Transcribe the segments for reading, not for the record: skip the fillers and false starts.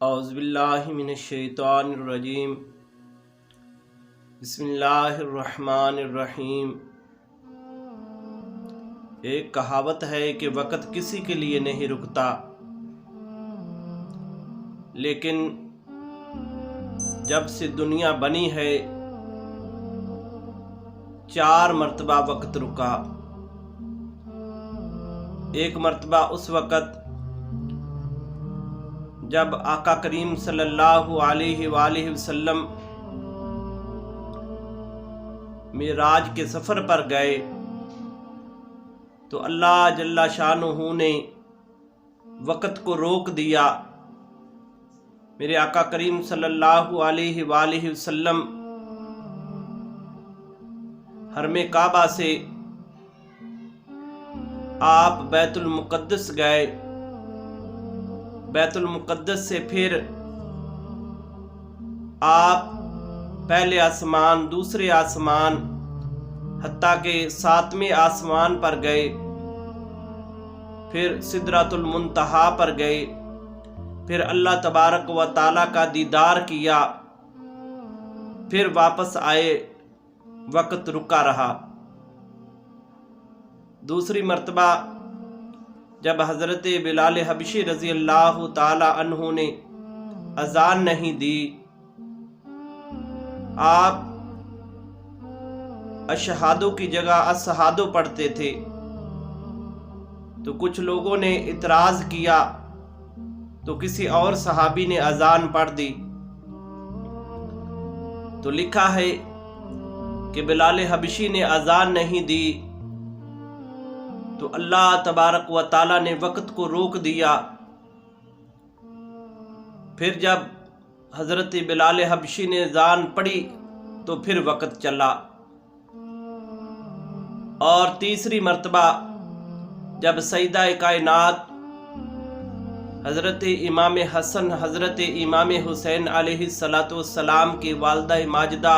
اعوذ باللہ من الشیطان الرجیم بسم اللہ الرحمن الرحیم۔ ایک کہاوت ہے کہ وقت کسی کے لیے نہیں رکتا، لیکن جب سے دنیا بنی ہے 4 مرتبہ وقت رکا۔ ایک مرتبہ اس وقت جب آقا کریم صلی اللہ علیہ وآلہ وسلم معراج کے سفر پر گئے تو اللہ جل شانہ نے وقت کو روک دیا۔ میرے آقا کریم صلی اللہ علیہ وآلہ وسلم حرم کعبہ سے آپ بیت المقدس گئے، بیت المقدس سے پھر آپ پہلے آسمان، دوسرے آسمان، حتیٰ کہ 7ویں آسمان پر گئے، پھر سدرۃ المنتہا پر گئے، پھر اللہ تبارک و تعالیٰ کا دیدار کیا، پھر واپس آئے، وقت رکا رہا۔ دوسری مرتبہ جب حضرت بلال حبشی رضی اللہ تعالی عنہ نے اذان نہیں دی، آپ اشہادو کی جگہ اشہادو پڑھتے تھے، تو کچھ لوگوں نے اعتراض کیا تو کسی اور صحابی نے اذان پڑھ دی۔ تو لکھا ہے کہ بلال حبشی نے اذان نہیں دی تو اللہ تبارک و تعالیٰ نے وقت کو روک دیا۔ پھر جب حضرت بلال حبشی نے اذان پڑھی تو پھر وقت چلا۔ اور تیسری مرتبہ جب سیدہ کائنات حضرت امام حسن، حضرت امام حسین علیہ السلام کی والدہ ماجدہ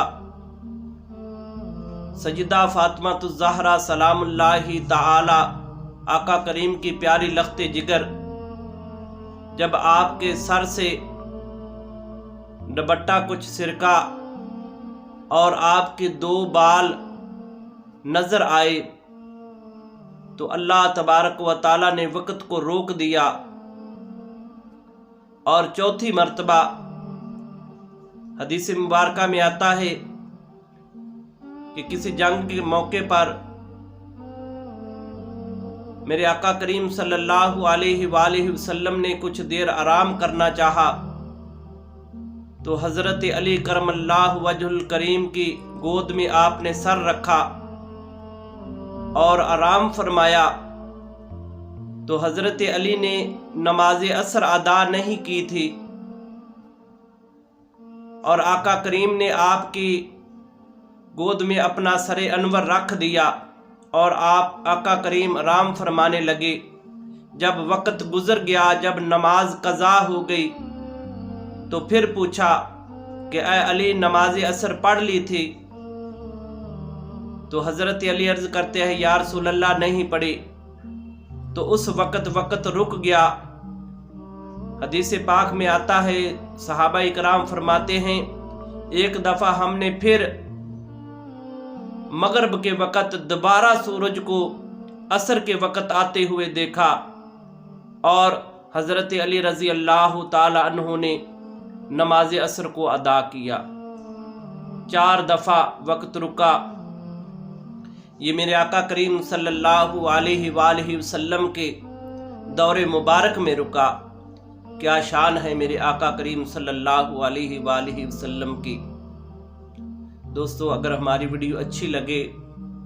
سیدہ فاطمہ الزہرا سلام اللہ تعالی آقا کریم کی پیاری لخت جگر، جب آپ کے سر سے دوپٹہ کچھ سرکہ اور آپ کے 2 بال نظر آئے تو اللہ تبارک و تعالی نے وقت کو روک دیا۔ اور چوتھی مرتبہ حدیث مبارکہ میں آتا ہے کہ کسی جنگ کے موقع پر میرے آقا کریم صلی اللہ علیہ وآلہ وسلم نے کچھ دیر آرام کرنا چاہا تو حضرت علی کرم اللہ وجہ الکریم کی گود میں آپ نے سر رکھا اور آرام فرمایا، تو حضرت علی نے نماز عصر ادا نہیں کی تھی اور آقا کریم نے آپ کی گود میں اپنا سر انور رکھ دیا اور آپ آقا کریم آرام فرمانے لگے۔ جب وقت گزر گیا، جب نماز قضا ہو گئی تو پھر پوچھا کہ اے علی نماز عصر پڑھ لی تھی؟ تو حضرت علی عرض کرتے ہیں یا رسول اللہ نہیں پڑھی۔ تو اس وقت رک گیا۔ حدیث پاک میں آتا ہے، صحابہ اکرام فرماتے ہیں ایک دفعہ ہم نے پھر مغرب کے وقت دوبارہ سورج کو عصر کے وقت آتے ہوئے دیکھا اور حضرت علی رضی اللہ تعالی عنہ نے نماز عصر کو ادا کیا۔ 4 دفعہ وقت رکا۔ یہ میرے آقا کریم صلی اللہ علیہ وآلہ وسلم کے دور مبارک میں رکا۔ کیا شان ہے میرے آقا کریم صلی اللہ علیہ وآلہ وسلم کی۔ دوستو، اگر ہماری ویڈیو اچھی لگے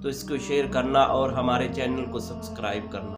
تو اس کو شیئر کرنا اور ہمارے چینل کو سبسکرائب کرنا۔